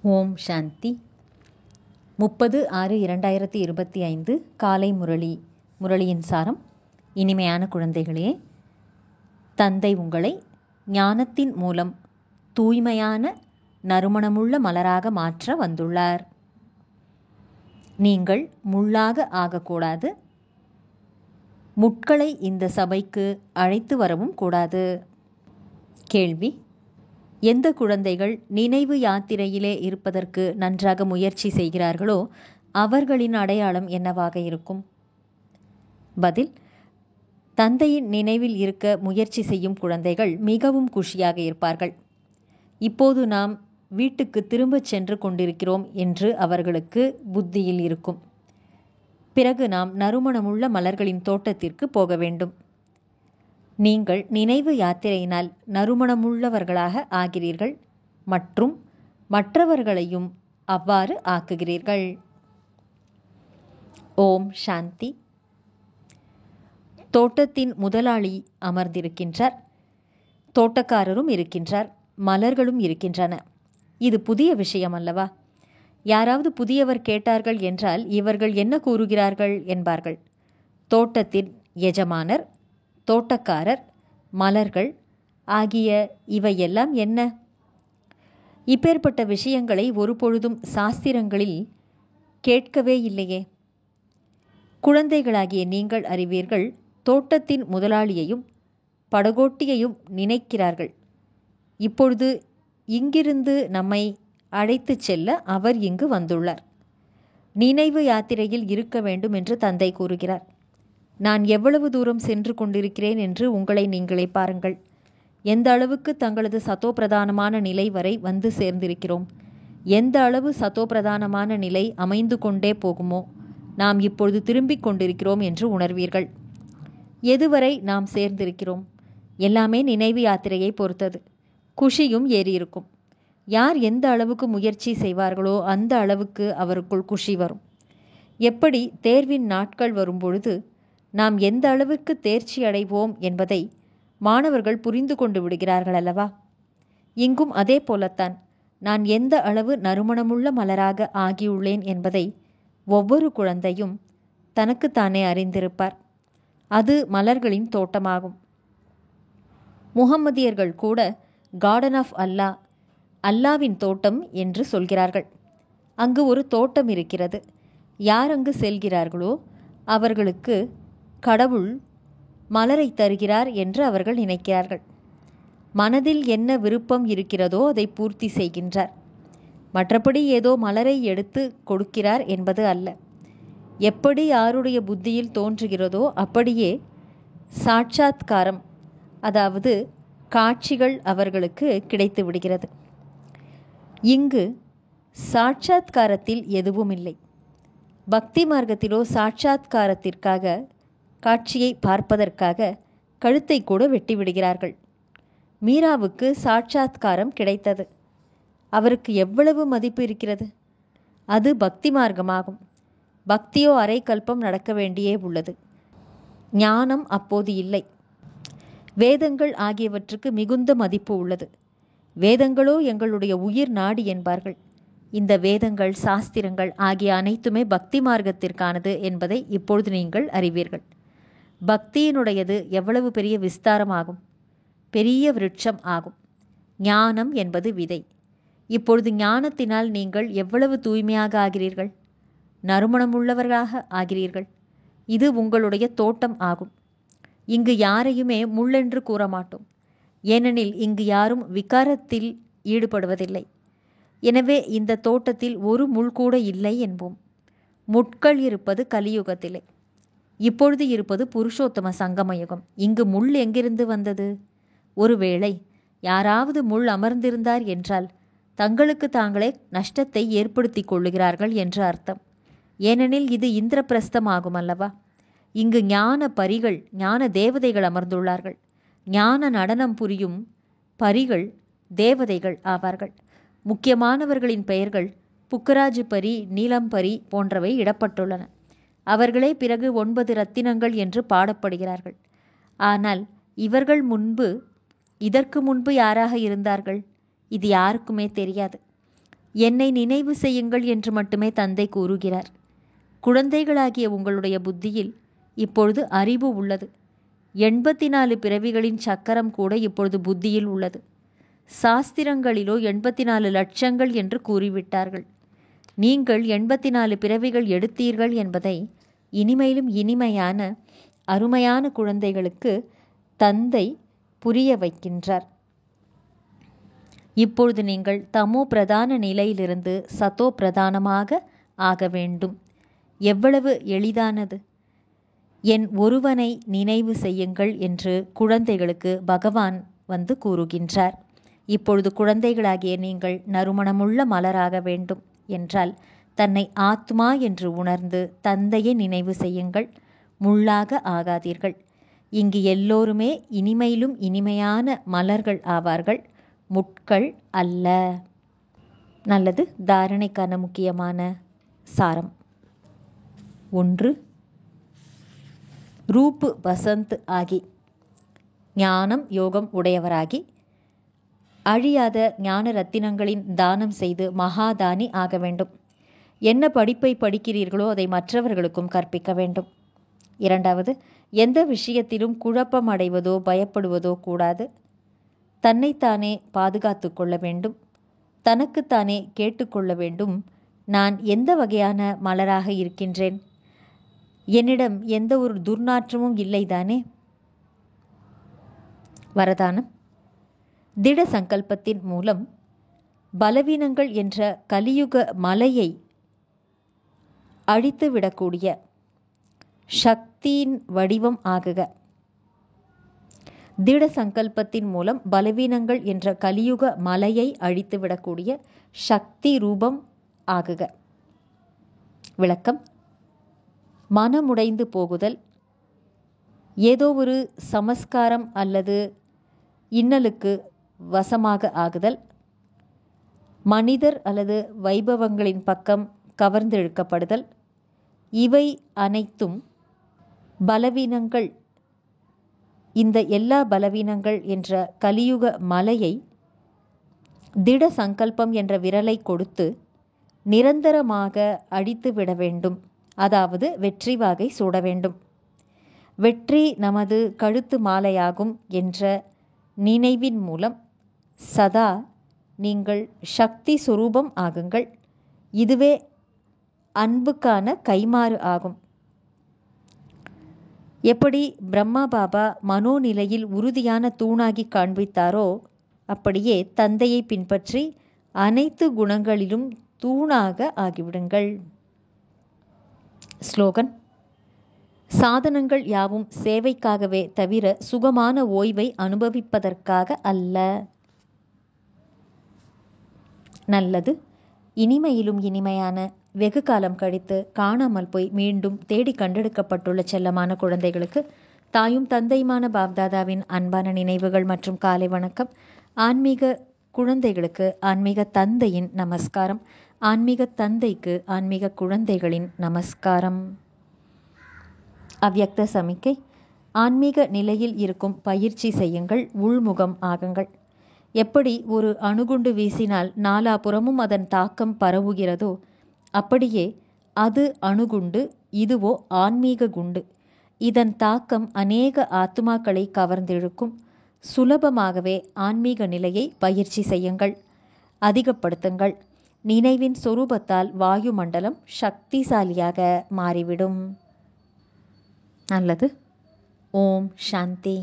ஓம் சாந்தி. 30/6/2025 காலை முரளியின் சாரம். இனிமையான குழந்தைகளே, தந்தை உங்களை ஞானத்தின் மூலம் தூய்மையான நறுமணமுள்ள மலராக மாற்ற வந்துள்ளார். நீங்கள் முள்ளாக ஆகக்கூடாது. முட்களை இந்த சபைக்கு அழைத்து வரவும் கூடாது. கேள்வி: எந்த குழந்தைகள் நினைவு யாத்திரையிலே இருப்பதற்கு நன்றாக முயற்சி செய்கிறார்களோ அவர்களின் அடையாளம் என்னவாக இருக்கும்? பதில்: தந்தையின் நினைவில் இருக்க முயற்சி செய்யும் குழந்தைகள் மிகவும் குஷியாக இருப்பார்கள். இப்போது நாம் வீட்டுக்கு திரும்பச் சென்று கொண்டிருக்கிறோம் என்று அவர்களுக்கு புத்தியில் இருக்கும். பிறகு நாம் நறுமணமுள்ள மலர்களின் தோட்டத்திற்கு போக வேண்டும். நீங்கள் நினைவு யாத்திரையினால் நறுமணமுள்ளவர்களாக ஆகிறீர்கள் மற்றும் மற்றவர்களையும் அவ்வாறு ஆக்குகிறீர்கள். ஓம் சாந்தி. தோட்டத்தின் முதலாளி அமர்ந்திருக்கின்றார். தோட்டக்காரரும் இருக்கின்றார். மலர்களும் இருக்கின்றன. இது புதிய விஷயம் அல்லவா? யாராவது புதியவர் கேட்டார்கள் என்றால் இவர்கள் என்ன கூறுகிறார்கள் என்பார்கள். தோட்டத்தின் எஜமானர், தோட்டக்காரர், மலர்கள் ஆகிய இவையெல்லாம் என்ன? இப்பேற்பட்ட விஷயங்களை ஒரு பொழுதும் சாஸ்திரங்களில் கேட்கவே இல்லையே. குழந்தைகளாகிய நீங்கள் அறிவீர்கள், தோட்டத்தின் முதலாளியையும் படகோட்டியையும் நினைக்கிறார்கள். இப்பொழுது இங்கிருந்து நம்மை அழைத்துச் செல்ல அவர் இங்கு வந்துள்ளார். நினைவு யாத்திரையில் இருக்க வேண்டும் என்று தந்தை கூறுகிறார். நான் எவ்வளவு தூரம் சென்று கொண்டிருக்கிறேன் என்று உங்களை நீங்களே பாருங்கள். எந்த அளவுக்கு தங்களது சதோபிரதானமான நிலை வரை வந்து சேர்ந்திருக்கிறோம். எந்த அளவு சதோபிரதானமான நிலை அமைந்து கொண்டே போகுமோ நாம் இப்பொழுது திரும்பிக் கொண்டிருக்கிறோம் என்று உணர்வீர்கள். எதுவரை நாம் சேர்ந்திருக்கிறோம்? எல்லாமே நினைவு யாத்திரையை பொறுத்தது. குஷியும் ஏறியிருக்கும். யார் எந்த அளவுக்கு முயற்சி செய்வார்களோ அந்த அளவுக்கு அவருக்குள் குஷி வரும். எப்படி தேர்வின் நாட்கள் வரும்பொழுது நாம் எந்த அளவுக்கு தேர்ச்சி அடைவோம் என்பதை மாணவர்கள் புரிந்து கொண்டு விடுகிறார்கள் அல்லவா? இங்கும் அதே போலத்தான் நான் எந்த அளவு நறுமணமுள்ள மலராக ஆகியுள்ளேன் என்பதை ஒவ்வொரு குழந்தையும் தனக்குத்தானே அறிந்திருப்பார். அது மலர்களின் தோட்டமாகும். முகம்மதியர்கள் கூட கார்டன் ஆஃப் அல்லாஹ், அல்லாவின் தோட்டம் என்று சொல்கிறார்கள். அங்கு ஒரு தோட்டம் இருக்கிறது. யார் அங்கு செல்கிறார்களோ அவர்களுக்கு கடவுள் மலரை தருகிறார் என்று அவர்கள் நினைக்கிறார்கள். மனதில் என்ன விருப்பம் இருக்கிறதோ அதை பூர்த்தி செய்கின்றார். மற்றபடி ஏதோ மலரை எடுத்து கொடுக்கிறார் என்பது அல்ல. எப்படி யாருடைய புத்தியில் தோன்றுகிறதோ அப்படியே சாட்சாத்காரம், அதாவது காட்சிகள் அவர்களுக்கு கிடைத்து விடுகிறது. இங்கு சாட்சாத்காரத்தில் எதுவும் இல்லை. பக்தி மார்க்கத்திலோ சாட்சாத்காரத்திற்காக, காட்சியை பார்ப்பதற்காக கழுத்தை கூட வெட்டி விடுகிறார்கள். மீராவுக்கு சாட்சாத்காரம் கிடைத்தது. அவருக்கு எவ்வளவு மதிப்பு இருக்கிறது? அது பக்தி மார்க்கமாகும். பக்தியோ அரை கல்பம் நடக்க வேண்டியே உள்ளது. ஞானம் அப்போது இல்லை. வேதங்கள் ஆகியவற்றுக்கு மிகுந்த மதிப்பு உள்ளது. வேதங்களோ எங்களுடைய உயிர் நாடி என்பார்கள். இந்த வேதங்கள், சாஸ்திரங்கள் ஆகிய அனைத்துமே பக்தி மார்க்கத்திற்கானது என்பதை இப்பொழுது நீங்கள் அறிவீர்கள். பக்தியினுடையது எவ்வளவு பெரிய விஸ்தாரமாகும், பெரிய விருட்சம் ஆகும். ஞானம் என்பது விதை. இப்பொழுது ஞானத்தினால் நீங்கள் எவ்வளவு தூய்மையாக ஆகிறீர்கள், நறுமணமுள்ளவர்களாக ஆகிறீர்கள். இது உங்களுடைய தோட்டம் ஆகும். இங்கு யாரையுமே முள்ளென்று கூற மாட்டோம். ஏனெனில் இங்கு யாரும் விகாரத்தில் ஈடுபடுவதில்லை. எனவே இந்த தோட்டத்தில் ஒரு முள் கூட இல்லை என்போம். முட்கள் இருப்பது கலியுகத்திலே. இப்பொழுது இருப்பது புருஷோத்தம சங்கமயுகம். இங்கு முள் எங்கிருந்து வந்தது? ஒருவேளை யாராவது முள் அமர்ந்திருந்தார் என்றால் தங்களுக்கு தாங்களே நஷ்டத்தை ஏற்படுத்தி கொள்ளுகிறார்கள் என்று அர்த்தம். ஏனெனில் இது இந்திரபிரஸ்தம் ஆகும் அல்லவா? இங்கு ஞான பரிகள், ஞான தேவதைகள் அமர்ந்துள்ளார்கள். ஞான நடனம் புரியும் பரிகள் தேவதைகள் ஆவார்கள். முக்கியமானவர்களின் பெயர்கள் புக்கராஜு பரி, நீலம்பரி போன்றவை இடப்பட்டுள்ளன. அவர்களே பிறகு 9 ரத்தினங்கள் என்று பாடப்படுகிறார்கள். ஆனால் இவர்கள் இதற்கு முன்பு யாராக இருந்தார்கள்? இது யாருக்குமே தெரியாது. என்னை நினைவு செய்யுங்கள் என்று மட்டுமே தந்தை கூறுகிறார். குழந்தைகளாகிய உங்களுடைய புத்தியில் இப்பொழுது அறிவு உள்ளது. 84 பிறவிகளின் சக்கரம் கூட இப்பொழுது புத்தியில் உள்ளது. சாஸ்திரங்களிலோ 84 லட்சங்கள் என்று கூறிவிட்டார்கள். நீங்கள் 84 பிறவிகள் எடுத்தீர்கள் என்பதை இனிமையிலும் இனிமையான அருமையான குழந்தைகளுக்கு தந்தை புரிய வைக்கின்றார். இப்பொழுது நீங்கள் தமோ பிரதான நிலையிலிருந்து சதோ பிரதானமாக ஆக வேண்டும். எவ்வளவு எளிதானது! என் ஒருவனை நினைவு செய்யுங்கள் என்று குழந்தைகளுக்கு பகவான் வந்து கூறுகின்றார். இப்பொழுது குழந்தைகளாகிய நீங்கள் நறுமணமுள்ள மலராக வேண்டும் என்றால் தன்னை ஆத்மா என்று உணர்ந்து தந்தையை நினைவு செய்யுங்கள். முள்ளாக ஆகாதீர்கள். இங்கு எல்லோருமே இனிமையிலும் இனிமையான மலர்கள் ஆவார்கள், முட்கள் அல்ல. நல்லது. தாரணைக்கான முக்கியமான சாரம். 1. ரூப் வசந்த் ஆகி ஞானம் யோகம் உடையவராகி அழியாத ஞான ரத்தினங்களின் தானம் செய்து மகாதானி ஆக வேண்டும். என்ன படிப்பை படிக்கிறீர்களோ அதை மற்றவர்களுக்கும் கற்பிக்க வேண்டும். 2. எந்த விஷயத்திலும் குழப்பம் அடைவதோ பயப்படுவதோ கூடாது. தன்னைத்தானே பாதுகாத்து கொள்ள வேண்டும். தனக்குத்தானே கேட்டுக்கொள்ள வேண்டும், நான் எந்த வகையான மலராக இருக்கின்றேன்? என்னிடம் எந்த ஒரு துர்நாற்றமும் இல்லைதானே? வரதானம். திட சங்கல்பத்தின் மூலம் பலவீனங்கள் என்ற கலியுக மலையை அழித்துவிடக்கூடிய சக்தியின் வடிவம் ஆகுக. திட சங்கல்பத்தின் மூலம் பலவீனங்கள் என்ற கலியுக மலையை அழித்துவிடக்கூடிய சக்தி ரூபம் ஆகுக. விளக்கம். மனமுடைந்து போகுதல், ஏதோ ஒரு சமஸ்காரம் அல்லது இன்னலுக்கு வசமாக ஆகுதல், மனிதர் அல்லது வைபவங்களின் பக்கம் கவர்ந்தெழுக்கப்படுதல், இவை அனைத்தும் பலவீனங்கள். இந்த எல்லா பலவீனங்கள் என்ற கலியுக மலையை திட சங்கல்பம் என்ற விரலை கொடுத்து நிரந்தரமாக அழித்துவிட வேண்டும். அதாவது வெற்றி வாகை சூட வேண்டும். வெற்றி நமது கழுத்து மாலையாகும் என்ற நினைவின் மூலம் சதா நீங்கள் சக்தி சுரூபம் ஆகுங்கள். இதுவே அன்புக்கான கைமாறு ஆகும். எப்படி பிரம்மா பாபா மனோநிலையில் உறுதியான தூணாகி காண்பித்தாரோ அப்படியே தந்தையை பின்பற்றி அனைத்து குணங்களிலும் தூணாக ஆகிவிடுங்கள். ஸ்லோகன். சாதனங்கள் யாவும் சேவைக்காகவே தவிர சுகமான ஓய்வை அனுபவிப்பதற்காக அல்ல. நல்லது. இனிமையிலும் இனிமையான வெகு காலம் கழித்து காணாமல் போய் மீண்டும் தேடி கண்டெடுக்கப்பட்டுள்ள செல்லமான குழந்தைகளுக்கு தாயும் தந்தையுமான பாப்தாதாவின் அன்பான நினைவுகள் மற்றும் காலை வணக்கம். ஆன்மீக குழந்தைகளுக்கு ஆன்மீக தந்தையின் நமஸ்காரம். ஆன்மீக தந்தைக்கு ஆன்மீக குழந்தைகளின் நமஸ்காரம். அவ்யக்த சமிக்கை. ஆன்மீக நிலையில் இருக்கும் பயிற்சி செய்யுங்கள், உள்முகம் ஆகுங்கள். எப்படி ஒரு அணுகுண்டு வீசினால் நாலாபுறமும் அதன் தாக்கம் பரவுகிறதோ அப்படியே அது அணுகுண்டு, இதுவோ ஆன்மீக குண்டு. இதன் தாக்கம் அநேக ஆத்மாக்களை கவர்ந்திழுக்கும். சுலபமாகவே ஆன்மீக நிலையை பயிற்சி செய்யுங்கள், அதிகப்படுத்துங்கள். நினைவின் சொரூபத்தால் வாயுமண்டலம் சக்திசாலியாக மாறிவிடும். நல்லது. ஓம் சாந்தி.